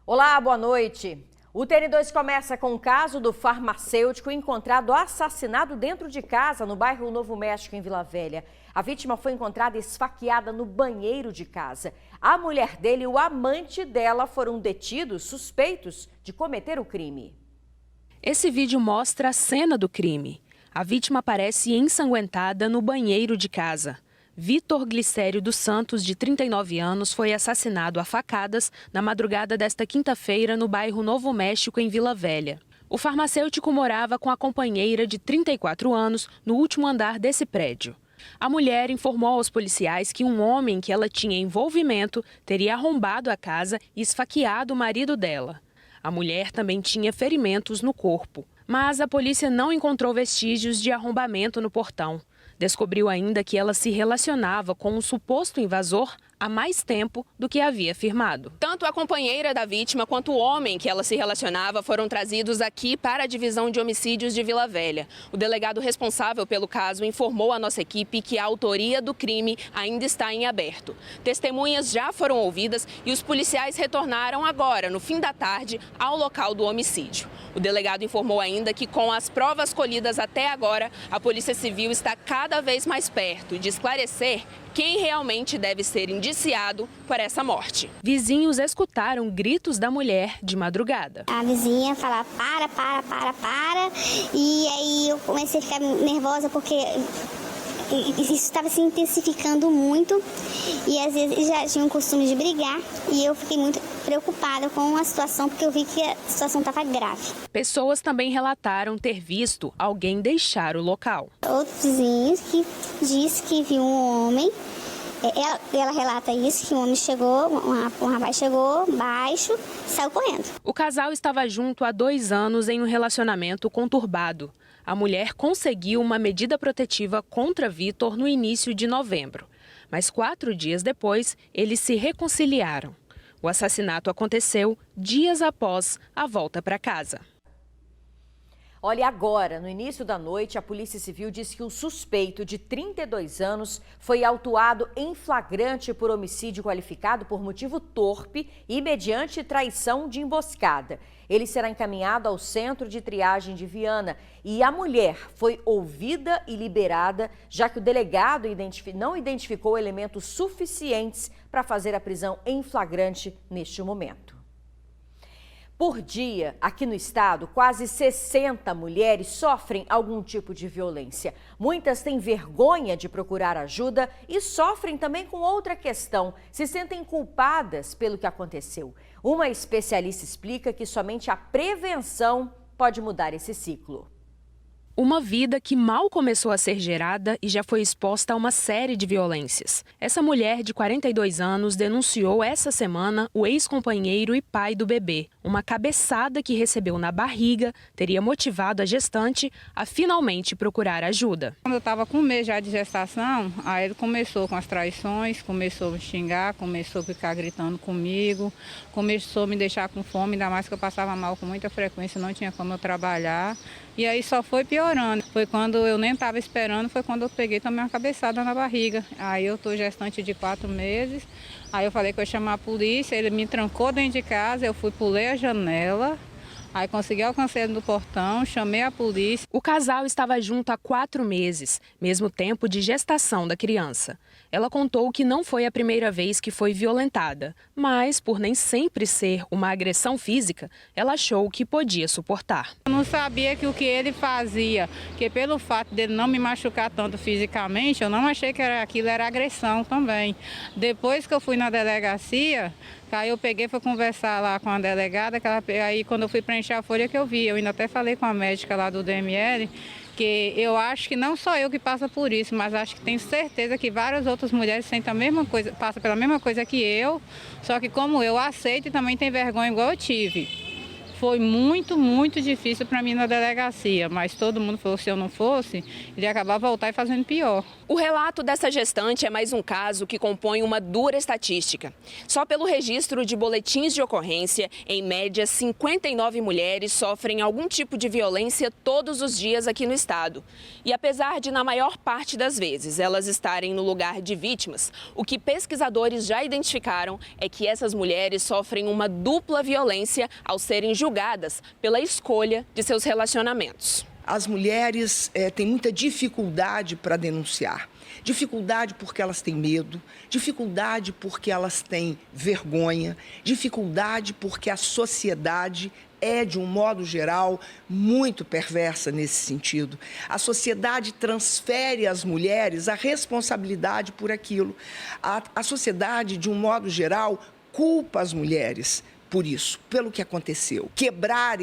Olá, boa noite. O TN2 começa com o caso do farmacêutico encontrado assassinado dentro de casa no bairro Novo México, em Vila Velha. A vítima foi encontrada esfaqueada no banheiro de casa. A mulher dele e o amante dela foram detidos, suspeitos de cometer o crime. Esse vídeo mostra a cena do crime. A vítima aparece ensanguentada no banheiro de casa. Vitor Glicério dos Santos, de 39 anos, foi assassinado a facadas na madrugada desta quinta-feira no bairro Novo México, em Vila Velha. O farmacêutico morava com a companheira de 34 anos no último andar desse prédio. A mulher informou aos policiais que um homem que ela tinha envolvimento teria arrombado a casa e esfaqueado o marido dela. A mulher também tinha ferimentos no corpo, mas a polícia não encontrou vestígios de arrombamento no portão. Descobriu ainda que ela se relacionava com um suposto invasor há mais tempo do que havia afirmado. Tanto a companheira da vítima quanto o homem que ela se relacionava foram trazidos aqui para a divisão de homicídios de Vila Velha. O delegado responsável pelo caso informou à nossa equipe que a autoria do crime ainda está em aberto. Testemunhas já foram ouvidas e os policiais retornaram agora, no fim da tarde, ao local do homicídio. O delegado informou ainda que, com as provas colhidas até agora, a Polícia Civil está cada vez mais perto de esclarecer quem realmente deve ser indiciado por essa morte. Vizinhos escutaram gritos da mulher de madrugada. A vizinha falava para, e aí eu comecei a ficar nervosa porque isso estava se intensificando muito e às vezes eles já tinham o costume de brigar e eu fiquei muito preocupada com a situação porque eu vi que a situação estava grave. Pessoas também relataram ter visto alguém deixar o local. Outros vizinhos que disse que viu um homem, ela relata isso, que um homem chegou, um rapaz chegou baixo e saiu correndo. O casal estava junto há 2 anos em um relacionamento conturbado. A mulher conseguiu uma medida protetiva contra Vitor no início de novembro. Mas 4 dias depois, eles se reconciliaram. O assassinato aconteceu dias após a volta para casa. Olha, agora, no início da noite, a Polícia Civil disse que o suspeito de 32 anos foi autuado em flagrante por homicídio qualificado por motivo torpe e mediante traição de emboscada. Ele será encaminhado ao centro de triagem de Viana e a mulher foi ouvida e liberada, já que o delegado não identificou elementos suficientes para fazer a prisão em flagrante neste momento. Por dia, aqui no estado, quase 60 mulheres sofrem algum tipo de violência. Muitas têm vergonha de procurar ajuda e sofrem também com outra questão, se sentem culpadas pelo que aconteceu. Uma especialista explica que somente a prevenção pode mudar esse ciclo. Uma vida que mal começou a ser gerada e já foi exposta a uma série de violências. Essa mulher de 42 anos denunciou essa semana o ex-companheiro e pai do bebê. Uma cabeçada que recebeu na barriga teria motivado a gestante a finalmente procurar ajuda. Quando eu estava com 1 mês já de gestação, aí ele começou com as traições, começou a me xingar, começou a ficar gritando comigo, começou a me deixar com fome, ainda mais que eu passava mal com muita frequência, não tinha como eu trabalhar. E aí só foi piorando. Foi quando eu nem estava esperando, foi quando eu peguei também uma cabeçada na barriga. Aí eu estou gestante de 4 meses. Aí eu falei que eu ia chamar a polícia, ele me trancou dentro de casa, eu pulei a janela. Aí consegui alcançar ele no portão, chamei a polícia. O casal estava junto há 4 meses, mesmo tempo de gestação da criança. Ela contou que não foi a primeira vez que foi violentada, mas por nem sempre ser uma agressão física, ela achou que podia suportar. Eu não sabia que o que ele fazia, que pelo fato dele não me machucar tanto fisicamente, eu não achei que aquilo era agressão também. Depois que eu fui na delegacia, aí eu peguei, fui conversar lá com a delegada, aí quando eu fui preencher a folha que eu vi, eu ainda até falei com a médica lá do DML, que eu acho que não só eu que passa por isso, mas acho que tenho certeza que várias outras mulheres sentem a mesma coisa, passam pela mesma coisa que eu, só que como eu aceito e também tem vergonha igual eu tive. Foi muito, muito difícil para mim na delegacia, mas todo mundo falou que se eu não fosse, ele ia acabar voltar e fazendo pior. O relato dessa gestante é mais um caso que compõe uma dura estatística. Só pelo registro de boletins de ocorrência, em média, 59 mulheres sofrem algum tipo de violência todos os dias aqui no estado. E apesar de, na maior parte das vezes, elas estarem no lugar de vítimas, o que pesquisadores já identificaram é que essas mulheres sofrem uma dupla violência ao serem julgadas pela escolha de seus relacionamentos. As mulheres têm muita dificuldade para denunciar. Dificuldade porque elas têm medo, dificuldade porque elas têm vergonha, dificuldade porque a sociedade é, de um modo geral, muito perversa nesse sentido. A sociedade transfere às mulheres a responsabilidade por aquilo. A sociedade, de um modo geral, culpa as mulheres por isso, pelo que aconteceu. Quebrar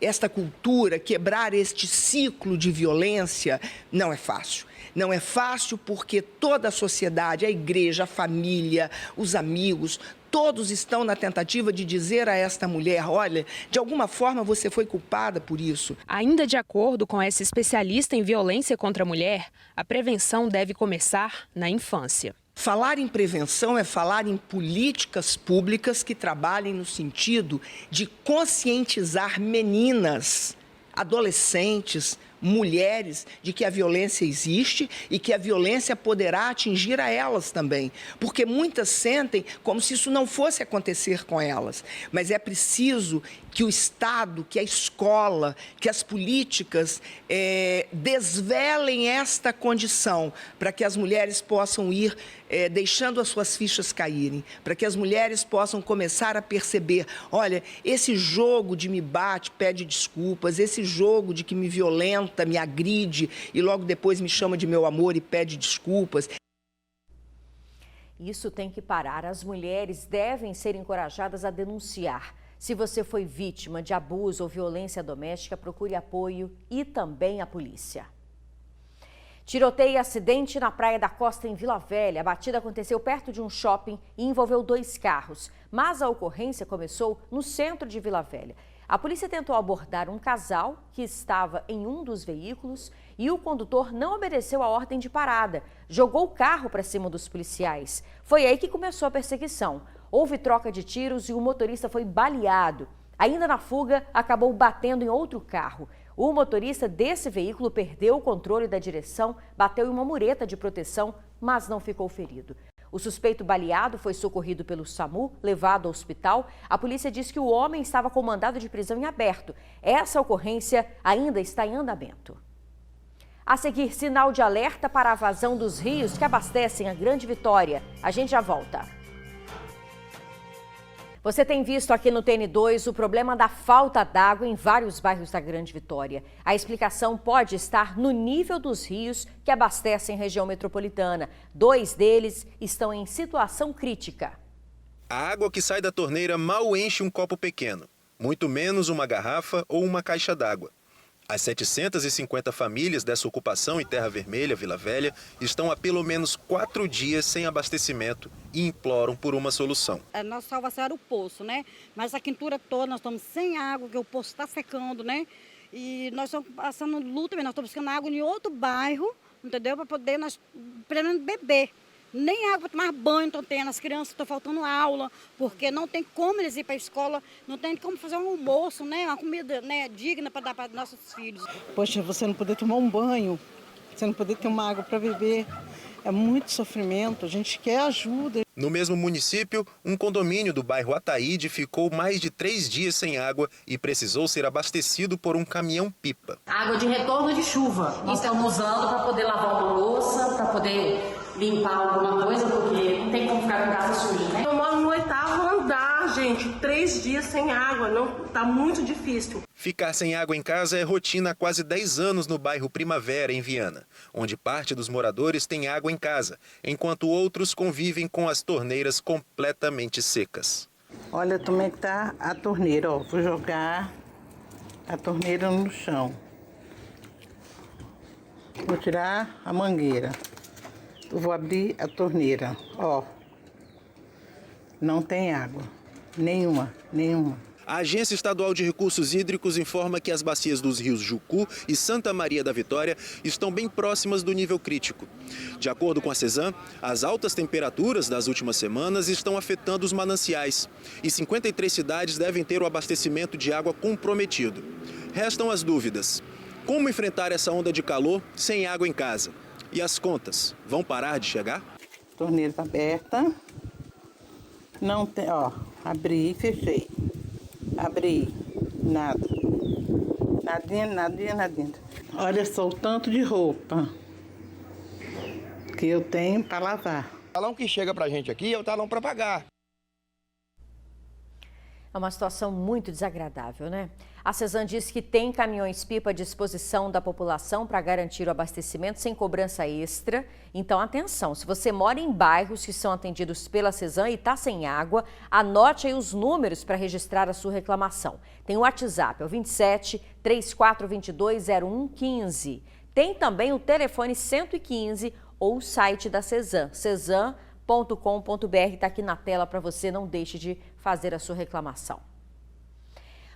esta cultura, quebrar este ciclo de violência, não é fácil. Não é fácil porque toda a sociedade, a igreja, a família, os amigos, todos estão na tentativa de dizer a esta mulher, olha, de alguma forma você foi culpada por isso. Ainda de acordo com essa especialista em violência contra a mulher, a prevenção deve começar na infância. Falar em prevenção é falar em políticas públicas que trabalhem no sentido de conscientizar meninas, adolescentes, mulheres, de que a violência existe e que a violência poderá atingir a elas também. Porque muitas sentem como se isso não fosse acontecer com elas. Mas é preciso que o Estado, que a escola, que as políticas desvelem esta condição para que as mulheres possam ir deixando as suas fichas caírem, para que as mulheres possam começar a perceber, olha, esse jogo de me bate, pede desculpas, esse jogo de que me violenta, me agride e logo depois me chama de meu amor e pede desculpas. Isso tem que parar. As mulheres devem ser encorajadas a denunciar. Se você foi vítima de abuso ou violência doméstica, procure apoio e também a polícia. Tiroteio e acidente na Praia da Costa, em Vila Velha. A batida aconteceu perto de um shopping e envolveu 2 carros. Mas a ocorrência começou no centro de Vila Velha. A polícia tentou abordar um casal que estava em um dos veículos e o condutor não obedeceu a ordem de parada. Jogou o carro para cima dos policiais. Foi aí que começou a perseguição. Houve troca de tiros e o motorista foi baleado. Ainda na fuga, acabou batendo em outro carro. O motorista desse veículo perdeu o controle da direção, bateu em uma mureta de proteção, mas não ficou ferido. O suspeito baleado foi socorrido pelo SAMU, levado ao hospital. A polícia diz que o homem estava com mandado de prisão em aberto. Essa ocorrência ainda está em andamento. A seguir, sinal de alerta para a vazão dos rios que abastecem a Grande Vitória. A gente já volta. Você tem visto aqui no TN2 o problema da falta d'água em vários bairros da Grande Vitória. A explicação pode estar no nível dos rios que abastecem a região metropolitana. 2 deles estão em situação crítica. A água que sai da torneira mal enche um copo pequeno, muito menos uma garrafa ou uma caixa d'água. As 750 famílias dessa ocupação em Terra Vermelha, Vila Velha, estão há pelo menos 4 dias sem abastecimento e imploram por uma solução. A nossa salvação era o poço, né? Mas a quintura toda, nós estamos sem água, porque o poço está secando, né? E nós estamos passando luta, nós estamos buscando água em outro bairro, entendeu? Para poder nós, pelo menos, beber. Nem água para tomar banho estão tendo, as crianças estão faltando aula, porque não tem como eles ir para a escola, não tem como fazer um almoço, né, uma comida, né, digna para dar para nossos filhos. Poxa, você não poder tomar um banho, você não poder ter uma água para beber, é muito sofrimento, a gente quer ajuda. No mesmo município, um condomínio do bairro Ataíde ficou mais de 3 dias sem água e precisou ser abastecido por um caminhão-pipa. Água de retorno de chuva, nós estamos usando para poder lavar uma louça, para poder limpar alguma coisa, porque não tem como ficar com casa suja, né? Eu moro no 8º andar, gente, 3 dias sem água, não, tá muito difícil. Ficar sem água em casa é rotina há quase 10 anos no bairro Primavera, em Viana, onde parte dos moradores tem água em casa, enquanto outros convivem com as torneiras completamente secas. Olha como é que tá a torneira, ó, vou jogar a torneira no chão. Vou tirar a mangueira. Eu vou abrir a torneira, ó. Não tem água, nenhuma. A Agência Estadual de Recursos Hídricos informa que as bacias dos rios Jucu e Santa Maria da Vitória estão bem próximas do nível crítico. De acordo com a CESAM, as altas temperaturas das últimas semanas estão afetando os mananciais e 53 cidades devem ter o abastecimento de água comprometido. Restam as dúvidas. Como enfrentar essa onda de calor sem água em casa? E as contas vão parar de chegar? A torneira está aberta. Não tem, ó, abri e fechei. Abri, nada. Nadinha. Olha só o tanto de roupa que eu tenho para lavar. O talão que chega pra gente aqui é o talão para pagar. É uma situação muito desagradável, né? A CESAM diz que tem caminhões-pipa à disposição da população para garantir o abastecimento sem cobrança extra. Então, atenção, se você mora em bairros que são atendidos pela CESAM e está sem água, anote aí os números para registrar a sua reclamação. Tem o WhatsApp, é o 27 3422 0115. Tem também o telefone 115 ou o site da CESAM, cesam.com.br, está aqui na tela para você, não deixe de fazer a sua reclamação.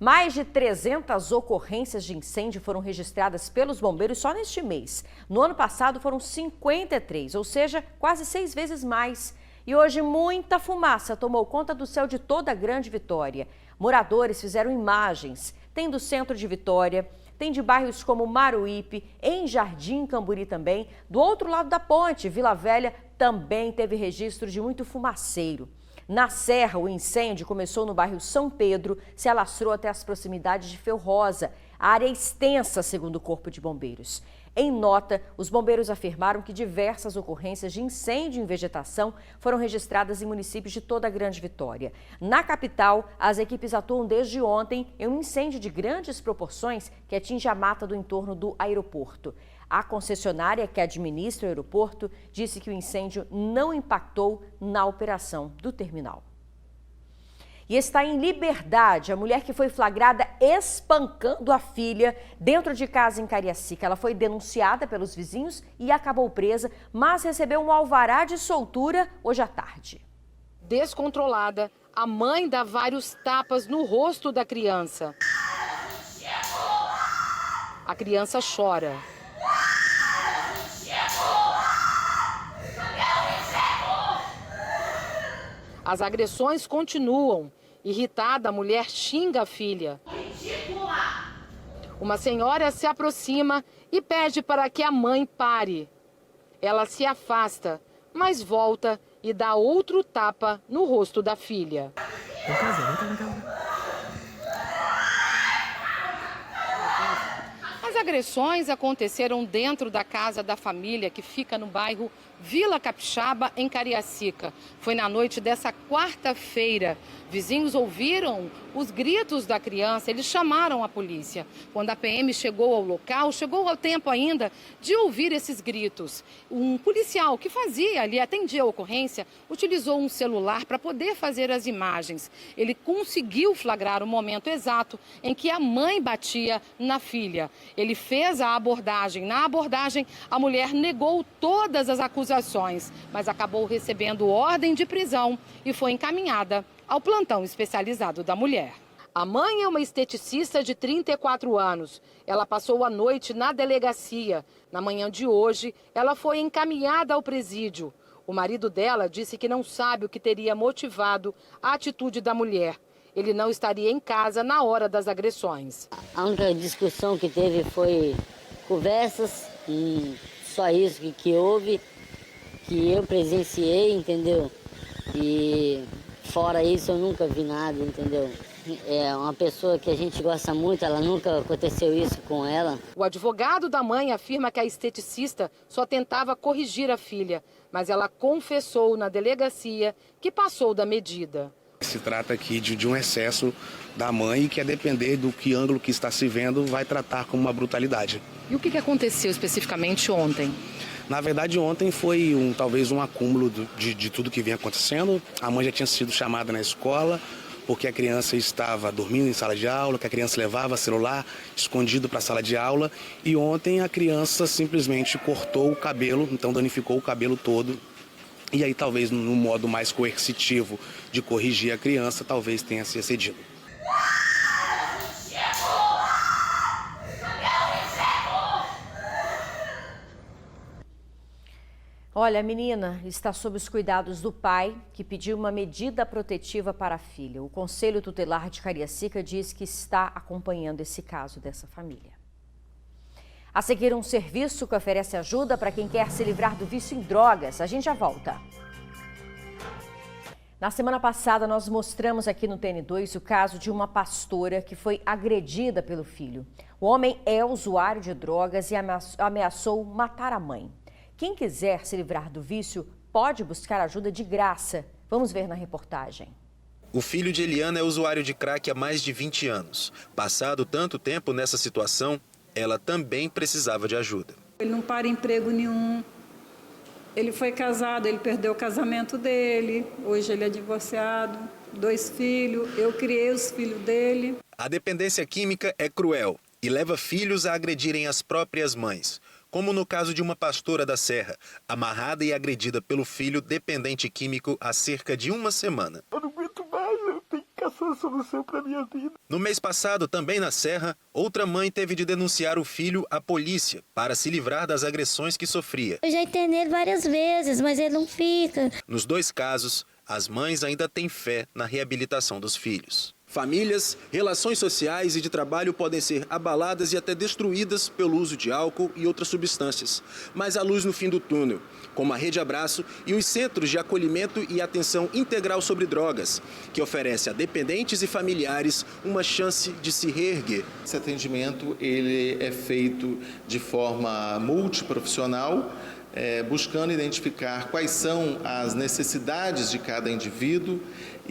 Mais de 300 ocorrências de incêndio foram registradas pelos bombeiros só neste mês. No ano passado foram 53, ou seja, quase 6 vezes mais. E hoje muita fumaça tomou conta do céu de toda a Grande Vitória. Moradores fizeram imagens, tem do centro de Vitória, tem de bairros como Maruípe, em Jardim Camburi também. Do outro lado da ponte, Vila Velha, também teve registro de muito fumaceiro. Na Serra, o incêndio começou no bairro São Pedro, se alastrou até as proximidades de Felrosa. A área é extensa, segundo o Corpo de Bombeiros. Em nota, os bombeiros afirmaram que diversas ocorrências de incêndio em vegetação foram registradas em municípios de toda a Grande Vitória. Na capital, as equipes atuam desde ontem em um incêndio de grandes proporções que atinge a mata do entorno do aeroporto. A concessionária que administra o aeroporto disse que o incêndio não impactou na operação do terminal. E está em liberdade a mulher que foi flagrada espancando a filha dentro de casa em Cariacica. Ela foi denunciada pelos vizinhos e acabou presa, mas recebeu um alvará de soltura hoje à tarde. Descontrolada, a mãe dá vários tapas no rosto da criança. A criança chora. As agressões continuam. Irritada, a mulher xinga a filha. Uma senhora se aproxima e pede para que a mãe pare. Ela se afasta, mas volta e dá outro tapa no rosto da filha. As agressões aconteceram dentro da casa da família que fica no bairro Vila Capixaba, em Cariacica. Foi na noite dessa quarta-feira. Vizinhos ouviram os gritos da criança, eles chamaram a polícia. Quando a PM chegou ao local, chegou ao tempo ainda de ouvir esses gritos. Um policial que fazia ali, atendia a ocorrência, utilizou um celular para poder fazer as imagens. Ele conseguiu flagrar o momento exato em que a mãe batia na filha. Ele fez a abordagem. Na abordagem, a mulher negou todas as acusações, mas acabou recebendo ordem de prisão e foi encaminhada ao plantão especializado da mulher. A mãe é uma esteticista de 34 anos. Ela passou a noite na delegacia. Na manhã de hoje, ela foi encaminhada ao presídio. O marido dela disse que não sabe o que teria motivado a atitude da mulher. Ele não estaria em casa na hora das agressões. A única discussão que teve foi conversas, e só isso que houve, que eu presenciei, entendeu? E fora isso eu nunca vi nada, entendeu? É uma pessoa que a gente gosta muito, ela nunca aconteceu isso com ela. O advogado da mãe afirma que a esteticista só tentava corrigir a filha, mas ela confessou na delegacia que passou da medida. Se trata aqui de um excesso da mãe e que, a depender do que ângulo que está se vendo, vai tratar como uma brutalidade. E o que aconteceu especificamente ontem? Na verdade, ontem foi talvez um acúmulo de tudo que vinha acontecendo. A mãe já tinha sido chamada na escola porque a criança estava dormindo em sala de aula, que a criança levava celular escondido para a sala de aula. E ontem a criança simplesmente cortou o cabelo, então danificou o cabelo todo. E aí talvez no modo mais coercitivo de corrigir a criança, talvez tenha se excedido. Olha, a menina está sob os cuidados do pai, que pediu uma medida protetiva para a filha. O Conselho Tutelar de Cariacica diz que está acompanhando esse caso dessa família. A seguir, um serviço que oferece ajuda para quem quer se livrar do vício em drogas. A gente já volta. Na semana passada, nós mostramos aqui no TN2 o caso de uma pastora que foi agredida pelo filho. O homem é usuário de drogas e ameaçou matar a mãe. Quem quiser se livrar do vício pode buscar ajuda de graça. Vamos ver na reportagem. O filho de Eliana é usuário de crack há mais de 20 anos. Passado tanto tempo nessa situação, ela também precisava de ajuda. Ele não para emprego nenhum. Ele foi casado, ele perdeu o casamento dele. Hoje ele é divorciado, 2 filhos. Eu criei os filhos dele. A dependência química é cruel e leva filhos a agredirem as próprias mães. Como no caso de uma pastora da Serra, amarrada e agredida pelo filho dependente químico há cerca de uma semana. Eu não aguento mais, eu tenho que caçar uma solução para minha vida. No mês passado, também na Serra, outra mãe teve de denunciar o filho à polícia para se livrar das agressões que sofria. Eu já internei ele várias vezes, mas ele não fica. Nos 2 casos, as mães ainda têm fé na reabilitação dos filhos. Famílias, relações sociais e de trabalho podem ser abaladas e até destruídas pelo uso de álcool e outras substâncias. Mas há luz no fim do túnel, como a Rede Abraço e os Centros de Acolhimento e Atenção Integral sobre Drogas, que oferece a dependentes e familiares uma chance de se reerguer. Esse atendimento ele é feito de forma multiprofissional, buscando identificar quais são as necessidades de cada indivíduo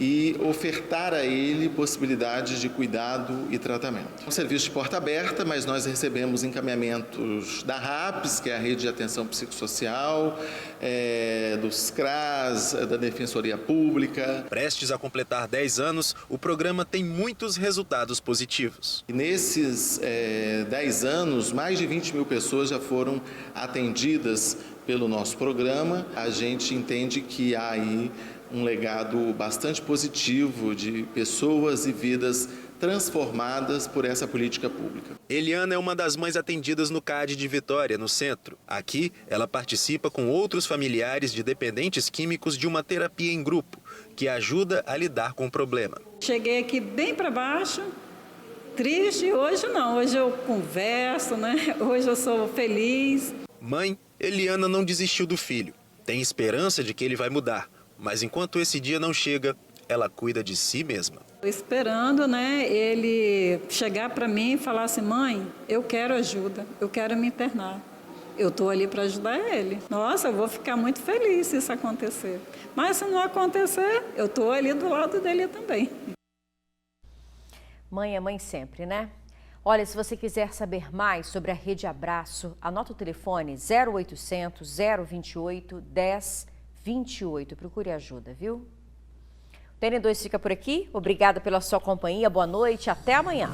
e ofertar a ele possibilidades de cuidado e tratamento. É um serviço de porta aberta, mas nós recebemos encaminhamentos da RAPS, que é a Rede de Atenção Psicossocial, dos CRAS, da Defensoria Pública. Prestes a completar 10 anos, o programa tem muitos resultados positivos. E nesses 10 anos, mais de 20 mil pessoas já foram atendidas pelo nosso programa. A gente entende que há aí um legado bastante positivo de pessoas e vidas transformadas por essa política pública. Eliana é uma das mães atendidas no CAD de Vitória, no centro. Aqui, ela participa com outros familiares de dependentes químicos de uma terapia em grupo, que ajuda a lidar com o problema. Cheguei aqui bem para baixo, triste. Hoje não, hoje eu converso, né? Hoje eu sou feliz. Mãe, Eliana não desistiu do filho. Tem esperança de que ele vai mudar. Mas enquanto esse dia não chega, ela cuida de si mesma. Estou esperando, né, ele chegar para mim e falar assim: mãe, eu quero ajuda, eu quero me internar. Eu estou ali para ajudar ele. Nossa, eu vou ficar muito feliz se isso acontecer. Mas se não acontecer, eu estou ali do lado dele também. Mãe é mãe sempre, né? Olha, se você quiser saber mais sobre a Rede Abraço, anota o telefone 0800 028 1028. Procure ajuda, viu? O TN2 fica por aqui. Obrigada pela sua companhia. Boa noite. Até amanhã.